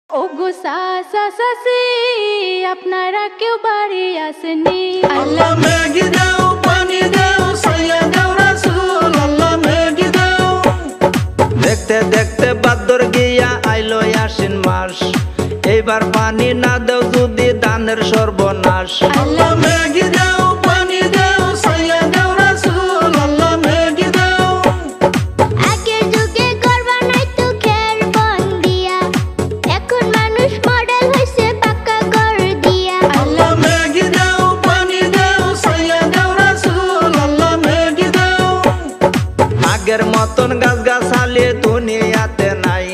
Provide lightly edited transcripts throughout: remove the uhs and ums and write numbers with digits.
ওগো সাসা সাসি আপনারা কেউ বাড়ি আসেনি। আল্লাহ ম্যাগি দাও, পানি দাও, সাইয়া দাও রাসূল, আল্লাহ ম্যাগি দাও। দেখতে দেখতে বাদর গিয়া আইলো আশ্বিন মাস, এইবার পানি না দাও যদি দানের সর্বনাশ। আল্লাহ ম্যাগি দাও, পানি দাও, সাইয়া দাও রাসূল, আল্লাহ ম্যাগি দাও। আগের যুগে করবা নাই তো খের বন দিয়া, এখন মানুষ মডেল হইছে পাকা ঘর দিয়া। আল্লাহ ম্যাগি দাও, পানি দাও, সাইয়া দাও রাসূল, আল্লাহ ম্যাগি দাও। আগের মতন গাছ গাছালি দুনিয়াতে নাই,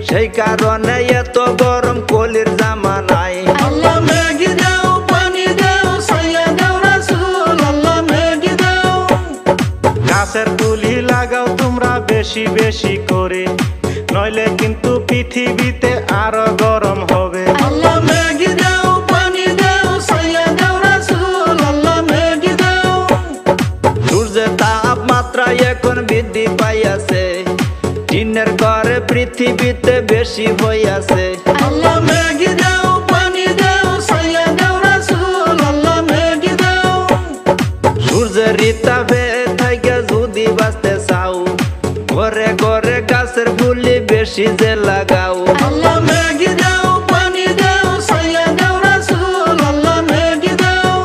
সেই কারণে এত গরম কলির জামানায়। আল্লাহ ম্যাগি দাও, পানি দাও, সাইয়া দাও রাসূল, আল্লাহ ম্যাগি দাও। গাছের তুলি লাগাও তোমরা বেশি বেশি করে, নইলে কিন্তু পৃথিবীতে আরো গরম হবে। আল্লাহ ম্যাগি দাও, পানি দাও, সাইয়া দাও রাসূল, আল্লাহ ম্যাগি দাও। সূর্যের তাপমাত্রা এখন বৃদ্ধি পাইয়াছে, টিনের ঘরে পৃথিবীতে বেশি হইয়াছে। আল্লাহ ম্যাগি দাও, পানি দাও, সাইয়া দাও রাসূল, আল্লাহ ম্যাগি দাও। সূর্যের তাপে থেকে যদি বাঁচতে চাও, ঘরে ঘরে গাছের ফুলি বেশি যে লাগাও। আল্লাহ ম্যাগি দাও, পানি দাও, সাইয়া দাও রাসূল, আল্লাহ ম্যাগি দাও।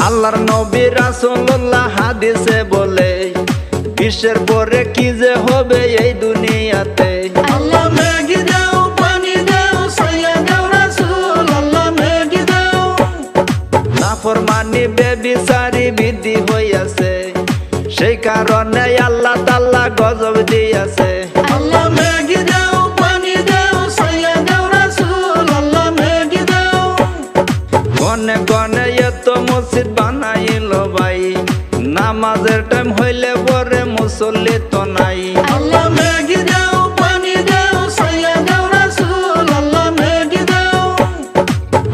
আল্লাহর নবী রাসূলুল্লাহ হাদিসে বলে, বিশ্বের পরে কি যে হবে এই দুনিয়াতে। আল্লাহ ম্যাগি দাও, পানি দাও, সাইয়া দাও রাসূল, আল্লাহ ম্যাগি দাও। নাফরমানি বেবিচারি বৃদ্ধি হইয়াছে, সেই কারণে আল্লাহ তাআলা গজব দিয়াছে। আল্লাহ ম্যাগি দাও, পানি দাও, সাইয়া দাও রাসূল, আল্লাহ ম্যাগি দাও। গনে গনে এত মসজিদ বানাইল ভাই, নামাজের টাইম হইলে পরে মুসল্লি তো নাই। আল্লাহ ম্যাগি দাও, পানি দাও, সাইয়া দাও রাসূল, আল্লাহ ম্যাগি দাও।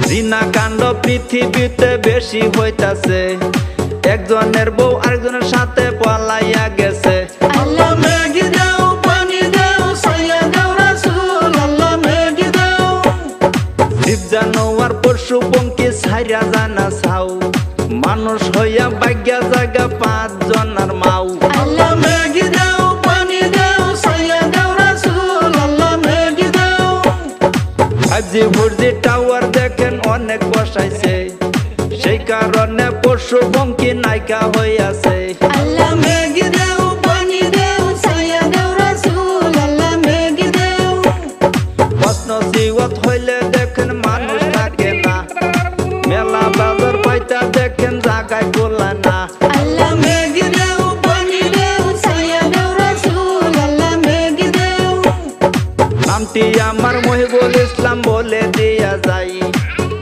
জিনা কাণ্ড পৃথিবীতে বেশি হইতাছে, একজনের বউ আরেকজনের সাথে পলাইয়া গেছে। আল্লাহ ম্যাগি দাও, পানি দাও, সাইয়া দাও রাসূল, আল্লাহ ম্যাগি দাও। জীব জানোয়ার পশু পঙ্কি ছাইরা জানা ছাও, মানুষ হইয়া ভাগ্যা জায়গা 5 জনার মাও। আল্লাহ ম্যাগি দাও, পানি দাও, সাইয়া দাও রাসূল, আল্লাহ ম্যাগি দাও। 5G 4G টাওয়ার দেখেন অনেক বসাইছে, সেই কারণে পশু পঙ্কি নাইকা হইয়াছে। আল্লাহ ম্যাগি দাও, পানি দাও, সাইয়া দাও রাসূল, আল্লাহ ম্যাগি দাও। প্রশ্ন জিওয়াত হইলে দেখেন মানুষ থাকে না, মেলা বাজার পাইতা দেখেন জায়গায় গোলা না। আল্লাহ ম্যাগি দাও, পানি দাও, সাইয়া দাও রাসূল, আল্লাহ ম্যাগি দাও। নামটি আমার মহিবুল ইসলাম বলে দিয়া যাই,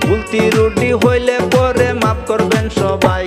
ভুলতি রুটি হইলে পরে মাফ করবেন সবাই।